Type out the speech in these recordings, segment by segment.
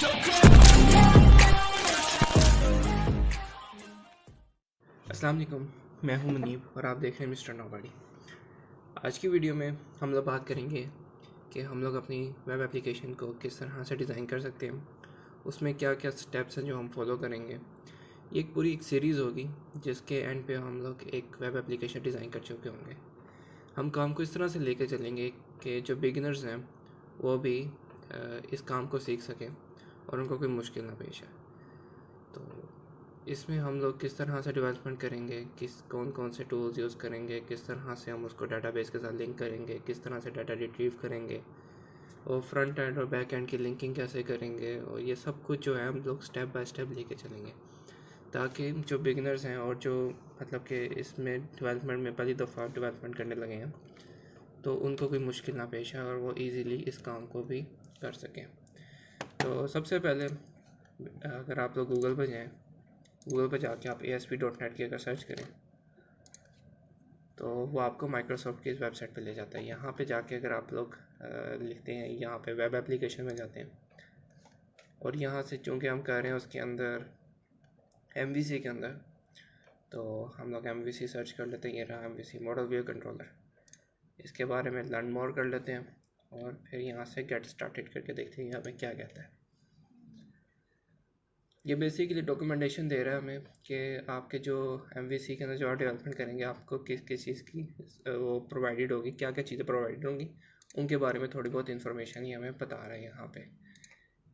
अस्सलाम वालेकुम, मैं हूं मुनीब और आप देख रहे हैं मिस्टर नोबडी। आज की वीडियो में हम लोग बात करेंगे कि हम लोग अपनी वेब एप्लीकेशन को किस तरह से डिज़ाइन कर सकते हैं, उसमें क्या क्या स्टेप्स हैं जो हम फॉलो करेंगे। ये एक पूरी सीरीज़ होगी जिसके एंड पे हम लोग एक वेब एप्लीकेशन डिज़ाइन कर चुके होंगे। हम काम को इस तरह से लेकर चलेंगे कि जो बिगिनर्स हैं वो भी इस काम को सीख सकें और उनको कोई मुश्किल ना पेश आए। तो इसमें हम लोग किस तरह से डेवलपमेंट करेंगे, कौन कौन से टूल्स यूज़ करेंगे, किस तरह से हम उसको डाटाबेस के साथ लिंक करेंगे, किस तरह से डाटा रिट्रीव करेंगे और फ्रंट एंड और बैक एंड की लिंकिंग कैसे करेंगे, और ये सब कुछ जो है हम लोग स्टेप बाय स्टेप लेके चलेंगे ताकि जो बिगिनर्स हैं और जो मतलब कि इसमें डेवलपमेंट में पहली दफ़ा डेवलपमेंट करने लगे हैं तो उनको कोई मुश्किल ना पेश आए और वो ईज़िली इस काम को भी कर सकें। तो सबसे पहले अगर आप लोग गूगल पर जाएँ, गूगल पर जाके आप ASP.NET की अगर सर्च करें तो वो आपको माइक्रोसॉफ्ट की इस वेबसाइट पे ले जाता है। यहाँ पे जाके अगर आप लोग लिखते हैं, यहाँ पे वेब एप्लीकेशन में जाते हैं और यहाँ से चूँकि हम कर रहे हैं उसके अंदर MVC के अंदर, तो हम लोग MVC सर्च कर लेते हैं। ये रहा MVC मॉडल व्यू कंट्रोलर, इसके बारे में लर्न मोर कर लेते हैं और फिर यहाँ से गेट स्टार्टेड करके देखते हैं यहाँ पे क्या कहता है। ये बेसिकली डॉक्यूमेंटेशन दे रहा है हमें कि आपके जो MVC के अंदर जो आप डेवलपमेंट करेंगे आपको किस किस चीज़ की वो प्रोवाइडेड होगी, क्या क्या चीज़ें प्रोवाइडेड होंगी, उनके बारे में थोड़ी बहुत इन्फॉर्मेशन ही हमें बता रहा है यहाँ पे।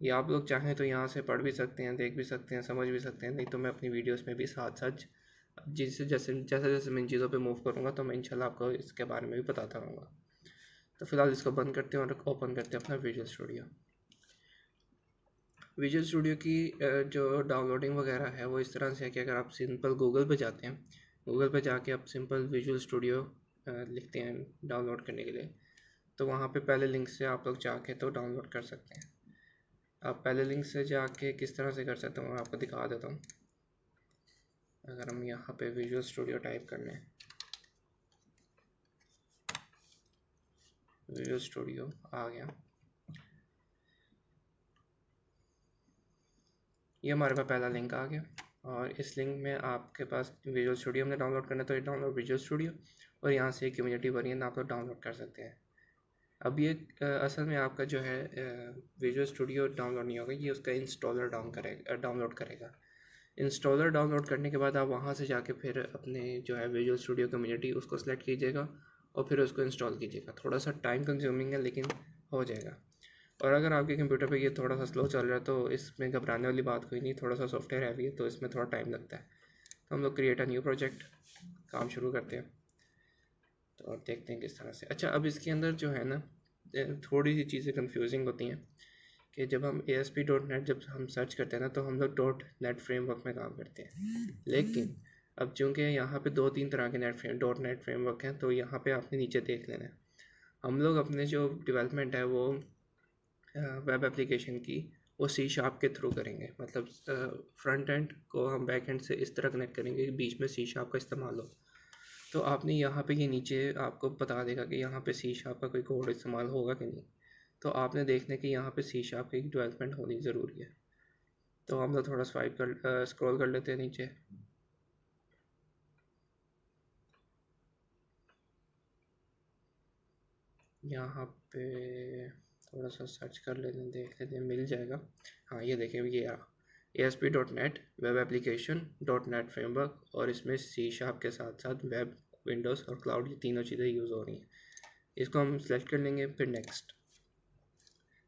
ये आप लोग चाहें तो यहाँ से पढ़ भी सकते हैं, देख भी सकते हैं, समझ भी सकते हैं, नहीं तो मैं अपनी वीडियोस में भी साथ साथ जिससे जैसे जैसे जैसे मैं इन चीज़ों पे मूव करूँगा तो मैं इंशाल्लाह आपको इसके बारे में भी बताता रहूँगा। तो फिलहाल इसको बंद करते हैं और ओपन करते हैं अपना विजुअल स्टूडियो। विजुअल स्टूडियो की जो डाउनलोडिंग वगैरह है वो इस तरह से है कि अगर आप सिंपल गूगल पे जाते हैं, गूगल पे जाके आप सिंपल विजुअल स्टूडियो लिखते हैं डाउनलोड करने के लिए, तो वहाँ पे पहले लिंक से आप लोग जाके तो डाउनलोड कर सकते हैं। आप पहले लिंक से जाके किस तरह से कर सकते हैं मैं आपको दिखा देता हूँ। अगर हम यहाँ पे विजुअल स्टूडियो टाइप कर लें, विजुअल स्टूडियो आ गया, ये हमारे पास पहला लिंक आ गया और इस लिंक में आपके पास विजुअल स्टूडियो हमने डाउनलोड करना है तो ये डाउनलोड विजुअल स्टूडियो और यहाँ से कम्युनिटी वेरिएंट आप लोग डाउनलोड कर सकते हैं। अब ये असल में आपका जो है विजुअल स्टूडियो डाउनलोड नहीं होगा, ये उसका इंस्टॉलर डाउनलोड करेगा। इंस्टॉलर डाउनलोड करने के बाद आप वहाँ से जाके फिर अपने जो है विजुअल स्टूडियो कम्युनिटी उसको सेलेक्ट कीजिएगा और फिर उसको इंस्टॉल कीजिएगा। थोड़ा सा टाइम कंज्यूमिंग है लेकिन हो जाएगा। और अगर आपके कंप्यूटर पे ये थोड़ा सा स्लो चल रहा है तो इसमें घबराने वाली बात कोई नहीं, थोड़ा सा सॉफ्टवेयर हैवी है तो इसमें थोड़ा टाइम लगता है। तो हम लोग क्रिएट अ न्यू प्रोजेक्ट काम शुरू करते हैं तो अब देखते हैं किस तरह से। अच्छा, अब इसके अंदर जो है ना थोड़ी सी चीज़ें कंफ्यूजिंग होती हैं कि जब हम ASP.NET जब हम सर्च करते हैं ना तो हम लोग .NET फ्रेमवर्क में काम करते हैं, लेकिन अब चूँकि यहाँ पे 2-3 तरह के .NET फ्रेमवर्क हैं तो यहाँ पे आपने नीचे देख लेना है। हम लोग अपने जो डेवलपमेंट है वो वेब एप्लीकेशन की वो C# के थ्रू करेंगे, मतलब फ्रंट एंड को हम बैक एंड से इस तरह कनेक्ट करेंगे कि बीच में C# का इस्तेमाल हो। तो आपने यहाँ पे ये नीचे आपको बता देगा कि यहाँ पे C# का कोई कोड इस्तेमाल होगा कि नहीं, तो आपने देखना कि यहाँ पे C# की डेवलपमेंट होनी ज़रूरी है। तो हम लोग थोड़ा स्क्रॉल कर लेते हैं नीचे। यहाँ पे थोड़ा सा सर्च कर लेते हैं, देख लेते हैं, मिल जाएगा। हाँ, ये देखें, ये ASP.NET web application .NET framework, और इसमें C# के साथ साथ वेब, विंडोज़ और क्लाउड, ये तीनों चीज़ें यूज़ हो रही हैं। इसको हम सेलेक्ट कर लेंगे, फिर नेक्स्ट।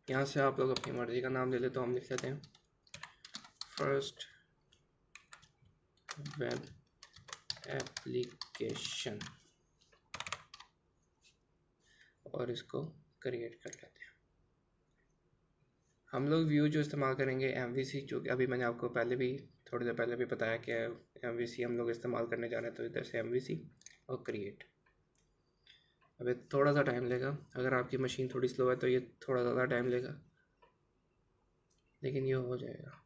यहाँ से आप लोग अपनी मर्ज़ी का नाम ले लेते, तो हम लिख लेते हैं फर्स्ट वेब एप्लीकेशन और इसको क्रिएट कर लेते हैं। हम लोग व्यू जो इस्तेमाल करेंगे MVC, जो कि अभी मैंने आपको पहले भी थोड़ी देर पहले भी बताया कि MVC हम लोग इस्तेमाल करने जा रहे हैं, तो इधर से MVC और क्रिएट। अभी थोड़ा सा टाइम लेगा, अगर आपकी मशीन थोड़ी स्लो है तो ये थोड़ा ज़्यादा टाइम लेगा, लेकिन ये हो जाएगा।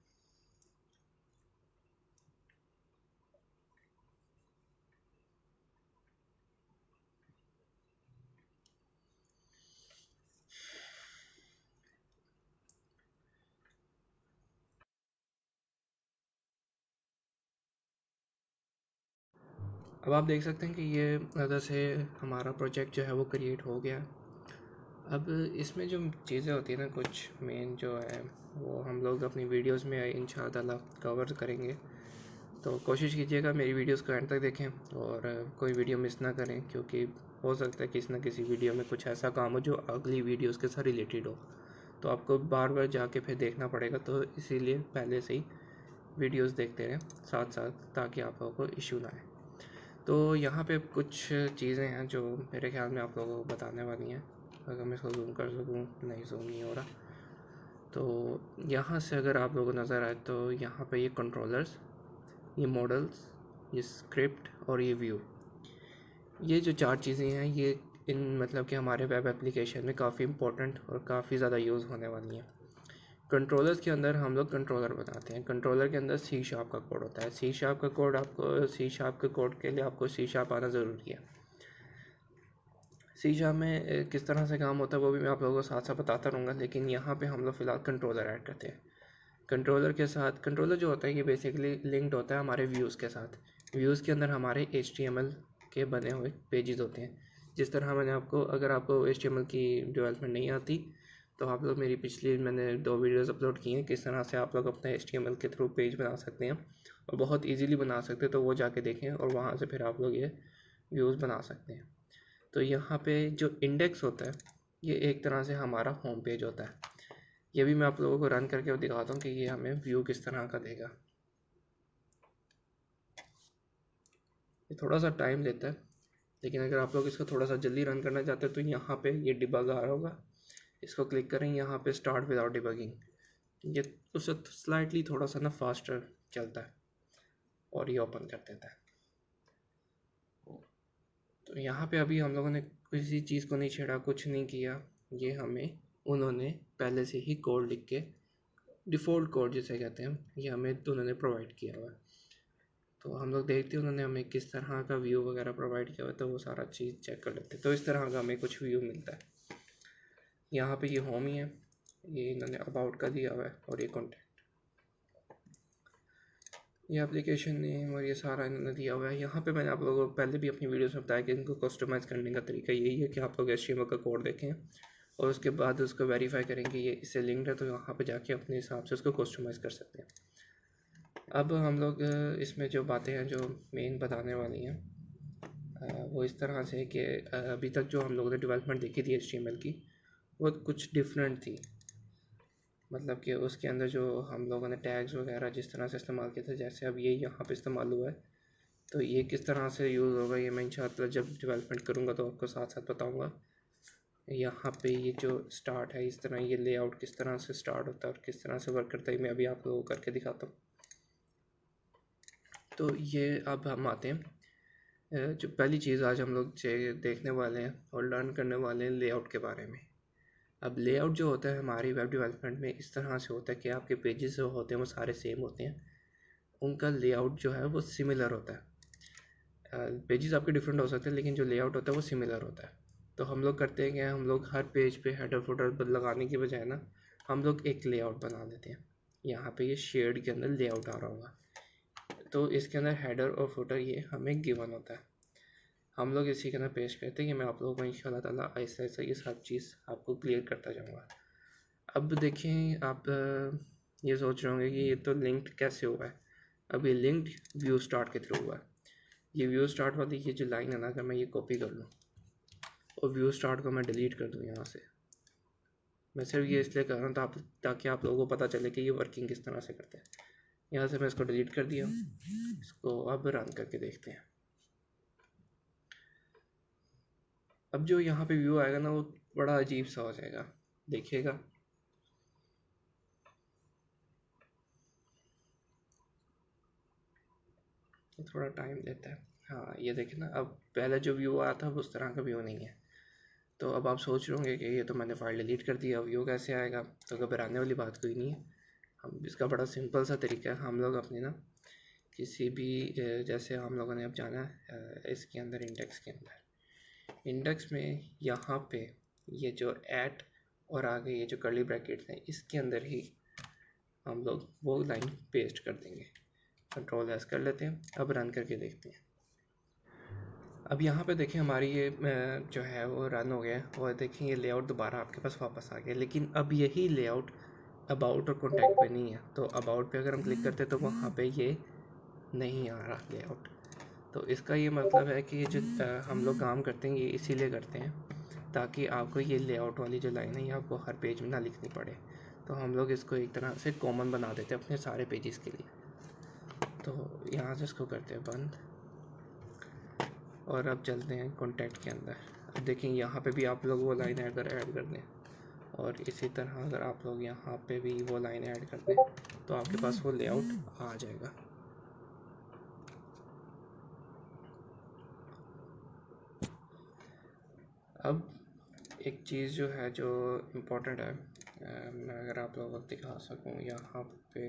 अब आप देख सकते हैं कि ये अगर से हमारा प्रोजेक्ट जो है वो क्रिएट हो गया। अब इसमें जो चीज़ें होती हैं ना, कुछ मेन जो है वो हम लोग अपनी वीडियोस में इंशाअल्लाह कवर करेंगे। तो कोशिश कीजिएगा मेरी वीडियोस को एंड तक देखें और कोई वीडियो मिस ना करें, क्योंकि हो सकता है किसी ना किसी वीडियो में कुछ ऐसा काम हो जो अगली वीडियोस के साथ रिलेटेड हो, तो आपको बार बार जाके फिर देखना पड़ेगा। तो इसीलिए पहले से ही वीडियोस देखते रहें साथ साथ, ताकि आप लोगों को इशू ना आए। तो यहाँ पे कुछ चीज़ें हैं जो मेरे ख्याल में आप लोगों को बताने वाली हैं। अगर मैं इसको जूम कर सकूँ, नहीं जूम नहीं हो रहा। तो यहाँ से अगर आप लोगों को नज़र आए तो यहाँ पे ये कंट्रोलर्स, ये मॉडल्स, ये स्क्रिप्ट और ये व्यू, ये जो 4 चीज़ें हैं ये इन मतलब कि हमारे वेब एप्लीकेशन में काफ़ी इंपॉर्टेंट और काफ़ी ज़्यादा यूज़ होने वाली हैं। कंट्रोलर्स के अंदर हम लोग कंट्रोलर बनाते हैं। कंट्रोलर के अंदर सी शार्प का कोड होता है। सी शार्प का कोड आपको सी शार्प के कोड के लिए आपको सी शार्प आना ज़रूरी है। सी शार्प में किस तरह से काम होता है वो भी मैं आप लोगों को साथ साथ बताता रहूँगा, लेकिन यहाँ पे हम लोग फ़िलहाल कंट्रोलर ऐड करते हैं। कंट्रोलर के साथ, कंट्रोलर जो होता है ये बेसिकली लिंक्ड होता है हमारे व्यूज़ के साथ। व्यूज़ के अंदर हमारे HTML के बने हुए पेजेस होते हैं। जिस तरह मैंने आपको, अगर आपको HTML की डेवलपमेंट नहीं आती तो आप लोग मेरी पिछली मैंने 2 वीडियोस अपलोड की हैं किस तरह से आप लोग अपना HTML के थ्रू पेज बना सकते हैं और बहुत इजीली बना सकते हैं। तो वो जाके देखें और वहाँ से फिर आप लोग ये व्यूज़ बना सकते हैं। तो यहाँ पे जो इंडेक्स होता है ये एक तरह से हमारा होम पेज होता है। ये भी मैं आप लोगों को रन करके दिखाता हूँ कि ये हमें व्यू किस तरह का देगा। ये थोड़ा सा टाइम लेता है, लेकिन अगर आप लोग इसको थोड़ा सा जल्दी रन करना चाहते हैं तो यहाँ पे ये डिबग आ रहा होगा, इसको क्लिक करें, यहाँ पे स्टार्ट विदाउट डिबगिंग, ये उससे स्लाइटली थोड़ा सा ना फास्टर चलता है और ये ओपन कर देता है। तो यहाँ पे अभी हम लोगों ने किसी चीज़ को नहीं छेड़ा, कुछ नहीं किया, ये हमें उन्होंने पहले से ही कोड लिख के, डिफ़ॉल्ट कोड जिसे कहते हैं, ये हमें उन्होंने प्रोवाइड किया हुआ है। तो हम लोग देखते हैं उन्होंने हमें किस तरह का व्यू वगैरह प्रोवाइड किया हुआ है, तो वो सारा चीज़ चेक कर लेते हैं। तो इस तरह का हमें कुछ व्यू मिलता है। यहाँ पे ये होम ही है, ये इन्होंने अबाउट का दिया हुआ है और ये कॉन्टैक्ट, ये एप्लीकेशन नेम और ये सारा इन्होंने दिया हुआ है। यहाँ पे मैंने आप लोगों को पहले भी अपनी वीडियोस में बताया कि इनको कस्टमाइज़ करने का तरीका यही है कि आप लोग HTML का कोड देखें और उसके बाद उसको वेरीफाई करेंगे ये इससे लिंक्ड है, तो यहाँ पे जाके अपने हिसाब से उसको कस्टमाइज़ कर सकते हैं। अब हम लोग इसमें जो बातें हैं जो मेन बताने वाली हैं वो इस तरह से कि अभी तक जो हम लोगों ने डेवलपमेंट देखी थी HTML की वो कुछ डिफरेंट थी। मतलब कि उसके अंदर जो हम लोगों ने टैग्स वगैरह जिस तरह से इस्तेमाल किए थे, जैसे अब ये यहाँ पे इस्तेमाल हुआ है, तो ये किस तरह से यूज़ होगा ये मैं इंशाअल्लाह जब डेवलपमेंट करूँगा तो आपको साथ साथ बताऊँगा। यहाँ पे ये जो स्टार्ट है, इस तरह ये लेआउट किस तरह से स्टार्ट होता है और किस तरह से वर्क करता है, मैं अभी आप लोगों को करके दिखाता हूँ। तो ये अब हम आते हैं जो पहली चीज़ आज हम लोग देखने वाले हैं और लर्न करने वाले हैं लेआउट के बारे में। अब लेआउट जो होता है हमारी वेब डेवलपमेंट में इस तरह से होता है कि आपके पेजेस जो होते हैं वो सारे सेम होते हैं, उनका लेआउट जो है वो सिमिलर होता है। पेजेस आपके डिफरेंट हो सकते हैं लेकिन जो लेआउट होता है वो सिमिलर होता है। तो हम लोग करते हैं कि हम लोग हर पेज पे हेडर फुटर लगाने की बजाय ना हम लोग एक लेआउट बना लेते हैं। यहाँ पे ये शेयर्ड के अंदर लेआउट आ रहा होगा, तो इसके अंदर हेडर और फुटर ये हमें गिवन होता है। हम लोग इसी के अंदर पेश करते हैं कि मैं आप लोगों को इंशाल्लाह ताला ऐसा ऐसा ये सब चीज़ आपको क्लियर करता जाऊँगा। अब देखें आप ये सोच रहे होंगे कि ये तो लिंक्ड कैसे हुआ है। अब ये लिंक्ड व्यू स्टार्ट के थ्रू हुआ है। ये व्यू स्टार्ट वाली ये जो लाइन है ना, अगर मैं ये कॉपी कर लूँ और व्यू स्टार्ट को मैं डिलीट कर दूँ यहाँ से, मैं सिर्फ ये इसलिए कर रहा हूँ ताकि आप लोगों को पता चले कि ये वर्किंग किस तरह से करते हैं। यहाँ से मैं इसको डिलीट कर दिया, इसको अब रन करके देखते हैं। अब जो यहाँ पे व्यू आएगा ना वो बड़ा अजीब सा हो जाएगा, देखिएगा। थोड़ा टाइम लेता है। हाँ ये देखें ना, अब पहले जो व्यू आया था उस तरह का व्यू नहीं है। तो अब आप सोच रहे होंगे कि ये तो मैंने फाइल डिलीट कर दिया, व्यू कैसे आएगा। तो घबराने वाली बात कोई नहीं है। हम इसका बड़ा सिंपल सा तरीका है, हम लोग अपने ना किसी भी जैसे हम लोगों ने अब जाना है इसके अंदर इंडेक्स में यहाँ पे ये जो ऐट और आगे ये जो कर्ली ब्रैकेट्स हैं इसके अंदर ही हम लोग वो लाइन पेस्ट कर देंगे। कंट्रोल एस कर लेते हैं, अब रन करके देखते हैं। अब यहाँ पे देखिए हमारी ये जो है वो रन हो गया है और देखिए ये लेआउट दोबारा आपके पास वापस आ गया, लेकिन अब यही लेआउट अबाउट और कॉन्टैक्ट पे नहीं है। तो अबाउट पे अगर हम क्लिक करते हैं तो वहाँ पे ये नहीं आ रहा लेआउट। तो इसका ये मतलब है कि ये जो हम लोग काम करते हैं ये इसीलिए करते हैं ताकि आपको ये लेआउट वाली जो लाइन है ये आपको हर पेज में ना लिखनी पड़े। तो हम लोग इसको एक तरह से कॉमन बना देते हैं अपने सारे पेजेस के लिए। तो यहाँ से इसको करते हैं बंद और अब चलते हैं कॉन्टैक्ट के अंदर। अब देखें यहाँ पे भी आप लोग वो लाइन अगर ऐड कर दें और इसी तरह अगर आप लोग यहाँ पे भी वो लाइन ऐड कर दें तो आपके पास वो लेआउट आ जाएगा। अब एक चीज़ जो है जो इम्पोर्टेंट है, मैं अगर आप लोगों को दिखा सकूँ यहाँ पे,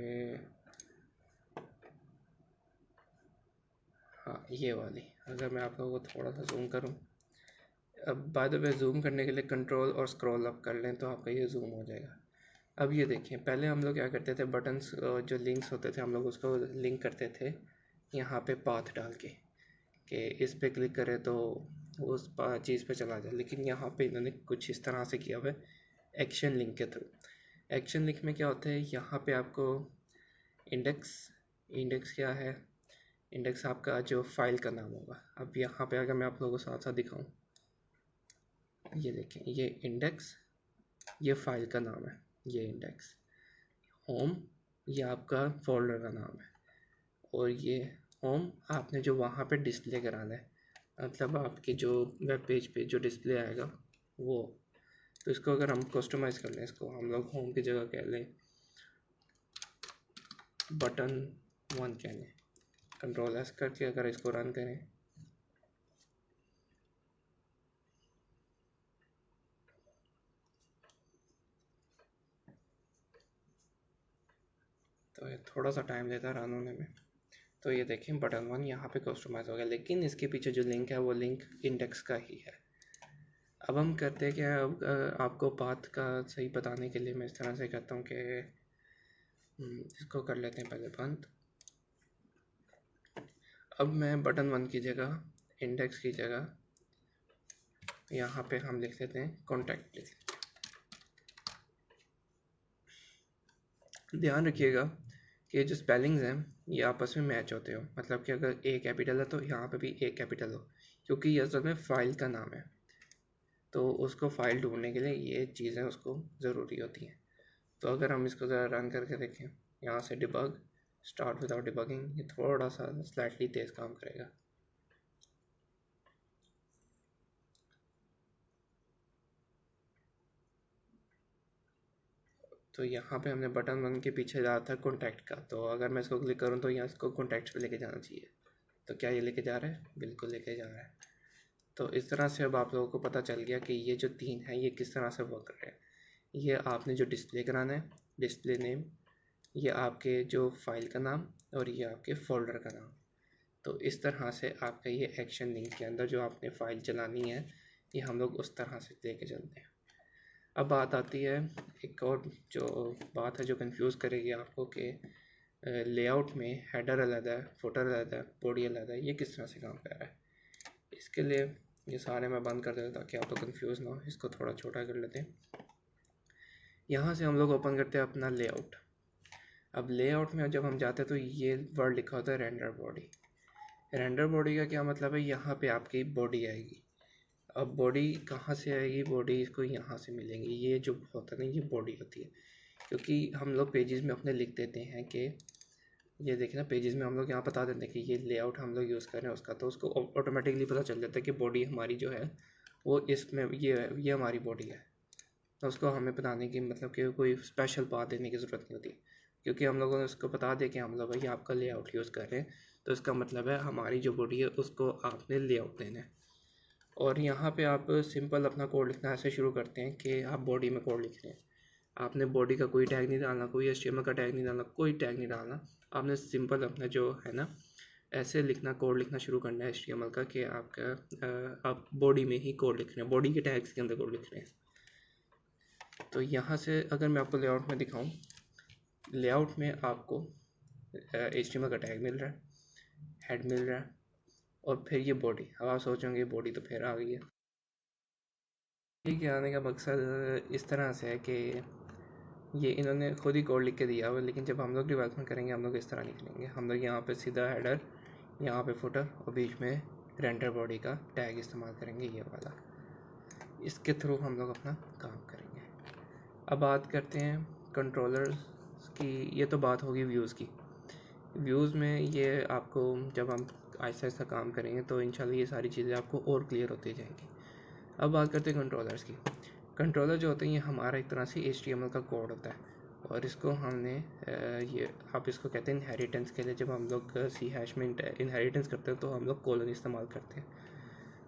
हाँ ये वाली, अगर मैं आप लोगों को थोड़ा सा जूम करूँ, अब बाय द वे जूम करने के लिए कंट्रोल और स्क्रॉल अप कर लें तो आपका ये जूम हो जाएगा। अब ये देखिए पहले हम लोग क्या करते थे, बटन्स जो लिंक्स होते थे हम लोग उसको लिंक करते थे यहाँ पे पाथ डाल के कि इस पे क्लिक करें तो उस चीज़ पे चला जाए, लेकिन यहाँ पे इन्होंने कुछ इस तरह से किया हुआ है एक्शन लिंक के थ्रू। एक्शन लिंक में क्या होता है, यहाँ पे आपको इंडेक्स, इंडेक्स क्या है, इंडेक्स आपका जो फाइल का नाम होगा। अब यहाँ पे अगर मैं आप लोगों को साथ साथ दिखाऊँ, ये देखें ये इंडेक्स, ये फाइल का नाम है, ये इंडेक्स, होम ये आपका फोल्डर का नाम है, और ये होम आपने जो वहाँ पे डिस्प्ले कराना है, मतलब आपके जो वेब पेज पे जो डिस्प्ले आएगा वो। तो इसको अगर हम कस्टमाइज़ कर लें, इसको हम लोग होम की जगह कह लें बटन 1 कह लें, कंट्रोल एस करके अगर इसको रन करें तो ये थोड़ा सा टाइम लेता है रन होने में। तो ये देखें बटन 1 यहाँ पे कस्टमाइज़ हो गया, लेकिन इसके पीछे जो लिंक है वो लिंक इंडेक्स का ही है। अब हम करते हैं क्या, अब आपको पाथ का सही बताने के लिए मैं इस तरह से कहता हूँ कि इसको कर लेते हैं पहले बंद। अब मैं बटन 1 की जगह, इंडेक्स की जगह यहाँ पे हम लिख देते हैं कॉन्टैक्ट लिख लेते हैं। ध्यान रखिएगा कि जो स्पेलिंग्स हैं ये आपस में मैच होते हो, मतलब कि अगर ए कैपिटल है तो यहाँ पे भी ए कैपिटल हो, क्योंकि ये असल में फ़ाइल का नाम है। तो उसको फ़ाइल ढूंढने के लिए ये चीज़ें उसको ज़रूरी होती हैं। तो अगर हम इसको ज़रा रन करके देखें, यहाँ से डिबग स्टार्ट विदाउट डिबगिंग, ये थोड़ा सा स्लाइटली तेज़ काम करेगा। तो यहाँ पे हमने बटन 1 के पीछे जाना था कॉन्टैक्ट का, तो अगर मैं इसको क्लिक करूँ तो यहाँ इसको कॉन्टैक्ट्स पे लेके जाना चाहिए। तो क्या ये लेके जा रहा है? बिल्कुल लेके जा रहा है। तो इस तरह से अब आप लोगों को पता चल गया कि ये जो 3 हैं ये किस तरह से वर्क कर रहे हैं। ये आपने जो डिस्प्ले कराना है, डिस्प्ले नेम, ये आपके जो फाइल का नाम, और ये आपके फोल्डर का नाम। तो इस तरह से आपका ये एक्शन लिंक के अंदर जो आपने फ़ाइल चलानी है ये हम लोग उस तरह से लेके चलते हैं। अब बात आती है एक और जो बात है जो कंफ्यूज करेगी आपको कि लेआउट में हेडर अलग है, फुटर अलग है, बॉडी अलग है, ये किस तरह से काम कर रहा है। इसके लिए ये सारे मैं बंद कर देता हूँ ताकि आप लोग कंफ्यूज ना हो। इसको थोड़ा छोटा कर लेते हैं। यहाँ से हम लोग ओपन करते हैं अपना लेआउट। अब लेआउट में जब हम जाते हैं तो ये वर्ड लिखा होता है रेंडर बॉडी। रेंडर बॉडी का क्या मतलब है, यहाँ पे आपकी बॉडी आएगी। अब बॉडी कहाँ से आएगी, बॉडी इसको यहाँ से मिलेंगी। ये जो होता है ना ये बॉडी होती है, क्योंकि हम लोग पेजेस में अपने लिख देते हैं कि ये देखना पेजेस में हम लोग यहाँ बता देते हैं कि ये लेआउट हम लोग यूज़ कर रहे हैं उसका, तो उसको ऑटोमेटिकली पता चल जाता है कि बॉडी हमारी जो है वो इसमें ये हमारी बॉडी है। तो उसको हमें बताने की मतलब कि कोई स्पेशल बात देने की ज़रूरत नहीं होती, क्योंकि हम लोगों ने उसको बता दें कि हम लोग भाई आपका लेआउट यूज़ कर रहे हैं, तो इसका मतलब है हमारी जो बॉडी है उसको आपने लेआउट देना है। और यहाँ पे आप सिंपल अपना कोड लिखना ऐसे शुरू करते हैं कि आप बॉडी में कोड लिख रहे हैं। आपने बॉडी का कोई टैग नहीं डालना, कोई HTML का टैग नहीं डालना, कोई टैग नहीं डालना। आपने सिंपल अपना जो है ना ऐसे लिखना, कोड लिखना शुरू करना है HTML का कि आपका आप बॉडी में ही कोड लिख रहे हैं, बॉडी के टैग्स के अंदर कोड लिख रहे हैं। तो यहाँ से अगर मैं आपको लेआउट में दिखाऊँ, लेआउट में आपको HTML का टैग मिल रहा है, हेड मिल रहा है, और फिर ये बॉडी, अब आप सोचोगे बॉडी तो फिर आ गई है। ये के आने का मकसद इस तरह से है कि ये इन्होंने खुद ही कोड लिख के दिया हुआ, लेकिन जब हम लोग डेवलपमेंट करेंगे हम लोग इस तरह लिखेंगे। हम लोग यहाँ पे सीधा हेडर, यहाँ पे फुटर और बीच में रेंडर बॉडी का टैग इस्तेमाल करेंगे, ये वाला। इसके थ्रू हम लोग अपना काम करेंगे। अब बात करते हैं कंट्रोलर्स की। ये तो बात होगी व्यूज़ की। व्यूज़ में ये आपको जब हम आहिस्ता आहिस्ता काम करेंगे तो इंशाल्लाह ये सारी चीज़ें आपको और क्लियर होती जाएंगी। अब बात करते हैं कंट्रोलर्स की। कंट्रोलर जो होते हैं ये हमारा एक तरह से HTML का कोड होता है, और इसको हमने ये आप इसको कहते हैं इनहेरिटेंस के लिए। जब हम लोग सी हैश में इनहेरिटेंस करते हैं तो हम लोग कोलन इस्तेमाल करते हैं।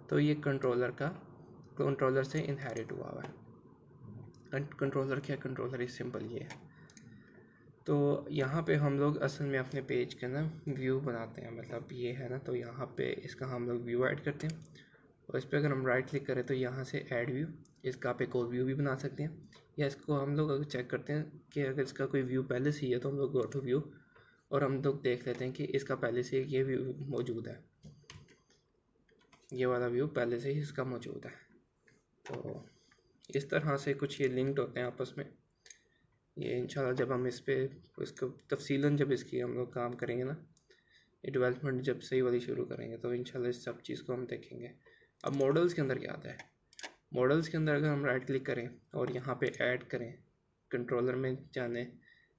तो ये कंट्रोलर से इनहेरिट हुआ हुआ है। कंट्रोलर क्या? कंट्रोलर इज सिंपल ये है। तो यहाँ पे हम लोग असल में अपने पेज के ना व्यू बनाते हैं, मतलब ये है ना। तो यहाँ पे इसका हम लोग व्यू ऐड करते हैं, और इस पर अगर हम राइट क्लिक करें तो यहाँ से ऐड व्यू, इसका आप एक और व्यू भी बना सकते हैं। या इसको हम लोग अगर चेक करते हैं कि अगर इसका कोई व्यू पहले से ही है तो हम लोग गो टू व्यू, और हम लोग देख लेते हैं कि इसका पहले से ये व्यू मौजूद है, ये वाला व्यू पहले से ही इसका मौजूद है। तो इस तरह से कुछ ये लिंक्ड होते हैं आपस में। ये इंशाल्लाह जब हम इस पे इसको तफसीलन जब इसकी हम लोग काम करेंगे ना, ये डेवलपमेंट जब सही वाली शुरू करेंगे तो इंशाल्लाह इस सब चीज़ को हम देखेंगे। अब मॉडल्स के अंदर क्या आता है? मॉडल्स के अंदर अगर हम राइट क्लिक करें और यहाँ पे ऐड करें, कंट्रोलर में जाने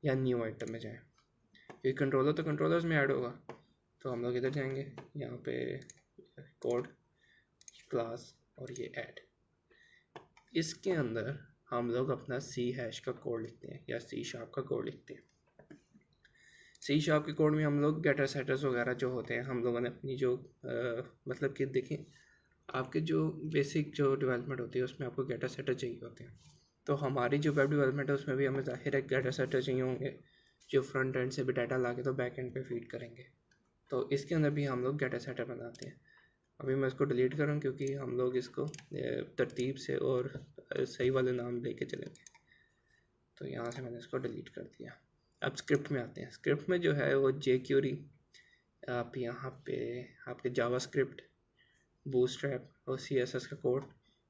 या न्यू आइटम में जाएं, ये कंट्रोलर तो कंट्रोलर्स में ऐड होगा, तो हम लोग इधर जाएंगे, यहाँ पे कोड, क्लास और ये ऐड। इसके अंदर हम लोग अपना सी हैश का कोड लिखते हैं या सी शार्प का कोड लिखते हैं। सी शार्प के कोड में हम लोग गेटर सेटर्स वगैरह जो होते हैं, हम लोगों ने अपनी जो मतलब कि देखें, आपके जो बेसिक जो डेवलपमेंट होती है उसमें आपको गेटर सेटर चाहिए होते हैं। तो हमारी जो वेब डेवलपमेंट है उसमें भी हमें ज़ाहिर है गेटर सेटर चाहिए होंगे, जो फ्रंट एंड से भी डाटा ला के तो बैक एंड पे फीड करेंगे। तो इसके अंदर भी हम लोग गेटर सेटर बनाते हैं। अभी मैं इसको डिलीट करूँ क्योंकि हम लोग इसको तरतीब से और सही वाले नाम लेके चलेंगे। तो यहाँ से मैंने इसको डिलीट कर दिया। अब स्क्रिप्ट में आते हैं। स्क्रिप्ट में जो है वो jQuery, आप यहाँ पे आपके जावास्क्रिप्ट, बूटस्ट्रैप और CSS का कोड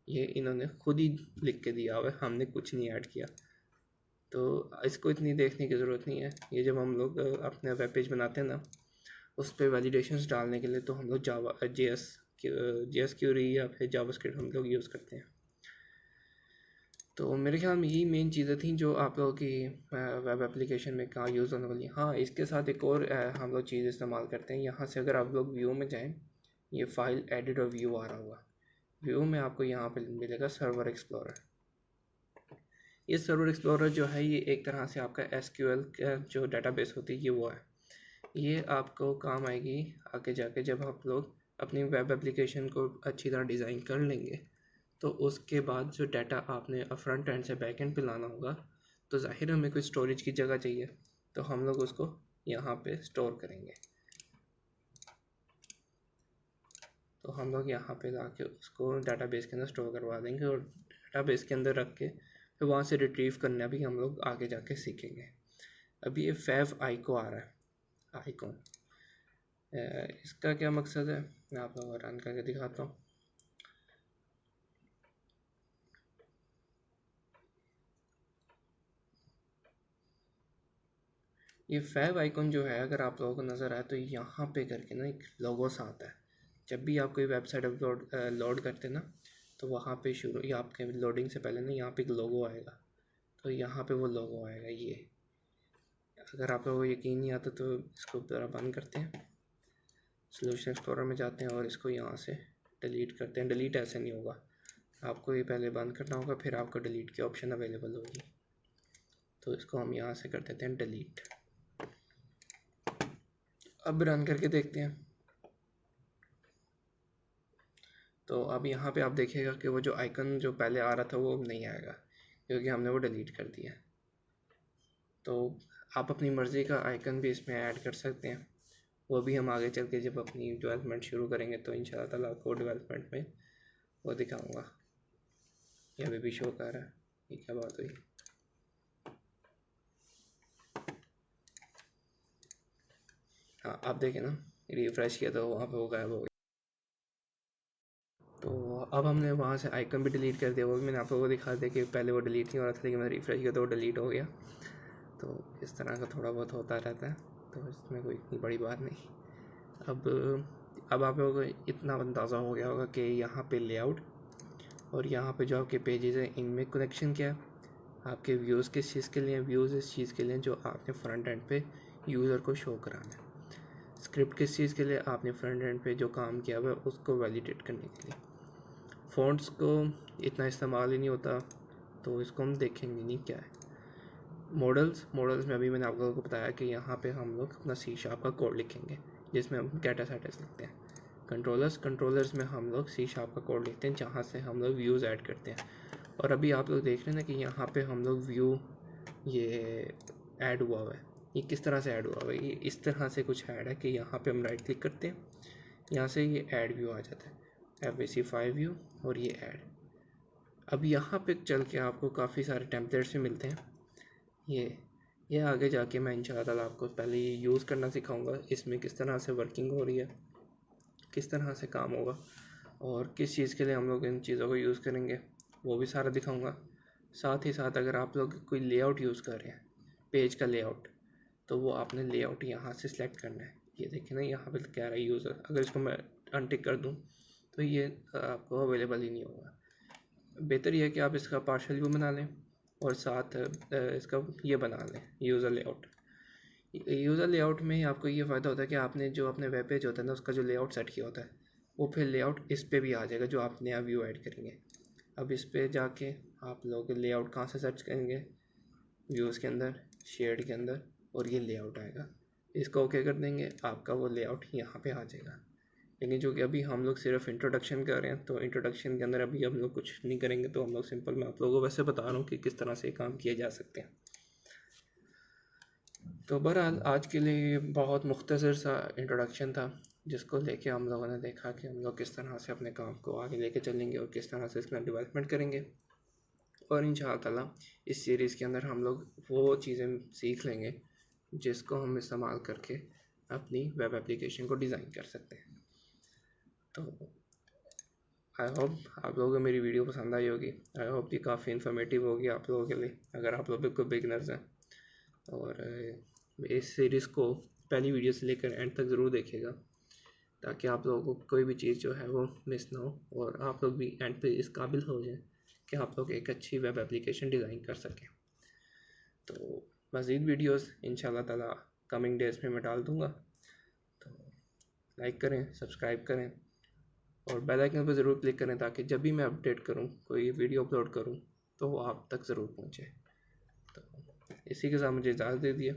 ये इन्होंने खुद ही लिख के दिया हुआ है, हमने कुछ नहीं ऐड किया। तो इसको इतनी देखने की ज़रूरत नहीं है। ये जब हम लोग अपना वेब पेज बनाते हैं ना, उस पर वैलिडेशंस डालने के लिए तो हम लोग जावा JS क्यूरी या फिर जावास्क्रिप्ट हम लोग यूज़ करते हैं। तो मेरे ख्याल में यही मेन चीज़ें थी जो आप लोगों की वेब एप्लीकेशन में कहाँ यूज़ होने वाली। हाँ, इसके साथ एक और हम लोग चीज़ इस्तेमाल करते हैं। यहाँ से अगर आप लोग व्यू में जाएं, ये फाइल एडिट और व्यू आ रहा होगा। व्यू में आपको यहाँ पे मिलेगा सर्वर एक्सप्लोरर। ये सर्वर एक्सप्लोरर जो है ये एक तरह से आपका SQL का जो डेटाबेस होती है ये वो है। ये आपको काम आएगी आगे जाके जब आप लोग अपनी वेब एप्लीकेशन को अच्छी तरह डिज़ाइन कर लेंगे। तो उसके बाद जो डाटा आपने फ्रंट एंड से बैक एंड पे लाना होगा, तो ज़ाहिर हमें कोई स्टोरेज की जगह चाहिए, तो हम लोग उसको यहाँ पे स्टोर करेंगे। तो हम लोग यहाँ पे ला के उसको डाटाबेस के अंदर स्टोर करवा देंगे, और डाटाबेस के अंदर रख के फिर वहाँ से रिट्रीव करना भी हम लोग आगे जाके सीखेंगे। अभी ये फैव आइको आ रहा है, आइकॉन, इसका क्या मकसद है मैं आप लोगों को रन करके दिखाता हूँ। ये फैव आइकॉन जो है अगर आप लोगों को नज़र आए तो यहाँ पे करके ना एक लोगो सा आता है। जब भी आप कोई वेबसाइट अपलोड लोड करते ना, तो वहाँ पे शुरू या आपके लोडिंग से पहले ना यहाँ पे एक लोगो आएगा। तो यहाँ पे वो लोगो आएगा ये। अगर आप लोगों को यकीन नहीं आता तो इसको ज़रा बंद करते हैं, सोल्यूशन एक्सप्लोरर में जाते हैं और इसको यहाँ से डिलीट करते हैं। डिलीट ऐसे नहीं होगा, आपको ये पहले बंद करना होगा, फिर आपको डिलीट की ऑप्शन अवेलेबल होगी। तो इसको हम यहाँ से कर देते हैं डिलीट। अब रन करके देखते हैं। तो अब यहाँ पे आप देखिएगा कि वो जो आइकन जो पहले आ रहा था वो अब नहीं आएगा, क्योंकि हमने वो डिलीट कर दिया। तो आप अपनी मर्ज़ी का आइकन भी इसमें ऐड कर सकते हैं, वो भी हम आगे चल के जब अपनी डेवलपमेंट शुरू करेंगे तो इंशाल्लाह ताला आपको डेवलपमेंट में वो दिखाऊंगा। ये अभी भी शो कर रहा है, ये क्या बात हुई? हाँ, आप देखें ना, रिफ्रेश किया तो वहाँ पे वो गायब हो गया। अब हमने वहाँ से आइकन भी डिलीट कर दिया, वो भी मैंने आप लोगों को दिखा दिया कि पहले वो डिलीट नहीं हो रहा था, लेकिन मैं रिफ्रेश किया तो वो डिलीट हो गया। तो इस तरह का थोड़ा बहुत होता रहता है, तो इसमें कोई इतनी बड़ी बात नहीं। अब आप लोगों को इतना अंदाज़ा हो गया होगा कि यहाँ पे लेआउट और यहाँ पे जो आपके पेजेस हैं इनमें कनेक्शन क्या है। आपके व्यूज़ किस चीज़ के लिए, व्यूज़ इस चीज़ के लिए जो आपने फ्रंट एंड पे यूज़र को शो कराना है। स्क्रिप्ट किस चीज़ के लिए, आपने फ्रंट एंड पे जो काम किया हुआ है उसको वैलिडेट करने के लिए। फ़ॉन्ट्स को इतना इस्तेमाल ही नहीं होता, तो इसको हम देखेंगे नहीं क्या है। मॉडल्स में अभी मैंने आप लोगों को बताया कि यहाँ पे हम लोग अपना C# का कोड लिखेंगे जिसमें हम डेटा सेट्स लिखते हैं। कंट्रोलर्स में हम लोग C# का कोड लिखते हैं जहाँ से हम लोग व्यूज़ ऐड करते हैं। और अभी आप लोग देख रहे हैं ना कि यहाँ पे हम लोग व्यू ये ऐड हुआ है। ये किस तरह से ऐड हुआ है, ये इस तरह से कुछ ऐड है कि यहाँ पे हम राइट क्लिक करते हैं, यहाँ से ये ऐड व्यू आ जाता है, FAC5 व्यू और ये ऐड। अब यहाँ पे चल के आपको काफ़ी सारे टेम्पलेट्स भी मिलते हैं। ये आगे जाके मैं इंशाल्लाह आपको पहले ये यूज़ करना सिखाऊंगा, इसमें किस तरह से वर्किंग हो रही है, किस तरह से काम होगा और किस चीज़ के लिए हम लोग इन चीज़ों को यूज़ करेंगे, वो भी सारा दिखाऊंगा। साथ ही साथ अगर आप लोग कोई लेआउट यूज़ कर रहे हैं, पेज का लेआउट, तो वो आपने लेआउट यहाँ से सिलेक्ट करना है। ये देखिए ना, यहाँ पे कह रहा है यूज़र, अगर इसको मैं अनटिक कर दूँ तो ये आपको अवेलेबल ही नहीं होगा। बेहतर यह है कि आप इसका पार्शियल व्यू बना लें और साथ इसका ये बना लें यूज़र लेआउट। यूज़र लेआउट में आपको ये फ़ायदा होता है कि आपने जो अपने वेब पेज होता है ना उसका जो लेआउट सेट किया होता है वो फिर लेआउट इस पे भी आ जाएगा जो आप नया व्यू ऐड करेंगे। अब इस पे जाके आप लोग लेआउट कहाँ से सर्च करेंगे, व्यूज़ के अंदर, शेयर्ड के अंदर, और ये लेआउट आएगा। इसको ओके कर देंगे, आपका वो लेआउट यहाँ पे आ जाएगा। लेकिन जो कि अभी हम लोग सिर्फ इंट्रोडक्शन कर रहे हैं, तो इंट्रोडक्शन के अंदर अभी हम लोग कुछ नहीं करेंगे, तो हम लोग सिंपल मैं आप लोगों को वैसे बता रहा हूँ कि किस तरह से काम किए जा सकते हैं। तो बहरहाल आज के लिए बहुत मुख्तसर सा इंट्रोडक्शन था, जिसको लेके हम लोगों ने देखा कि हम लोग किस तरह से अपने काम को आगे लेके चलेंगे और किस तरह से इसका डेवलपमेंट करेंगे। और इंशाअल्लाह इस सीरीज़ के अंदर हम लोग वो चीज़ें सीख लेंगे जिसको हम इस्तेमाल करके अपनी वेब एप्लीकेशन को डिज़ाइन कर सकते हैं। तो आई होप आप लोगों को मेरी वीडियो पसंद आई होगी। आई होप ये काफ़ी इन्फॉर्मेटिव होगी आप लोगों के लिए, अगर आप लोग बिल्कुल बिगनर्स हैं। और इस सीरीज़ को पहली वीडियो से लेकर एंड तक ज़रूर देखिएगा, ताकि आप लोगों को कोई भी चीज़ जो है वो मिस ना हो और आप लोग भी एंड पे इस काबिल हो जाएं कि आप लोग एक अच्छी वेब एप्लीकेशन डिज़ाइन कर सकें। तो मज़ीद वीडियोस इंशाल्लाह ताला कमिंग डेज़ में मैं डाल दूँगा। तो लाइक करें, सब्सक्राइब करें और बेल आइकन पर ज़रूर क्लिक करें, ताकि जब भी मैं अपडेट करूँ, कोई वीडियो अपलोड करूँ, तो वो आप तक ज़रूर पहुँचे। तो इसी के साथ मुझे इजाज़त दे दिए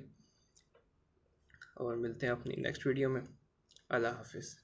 और मिलते हैं अपनी नेक्स्ट वीडियो में। अल्लाह हाफिज़।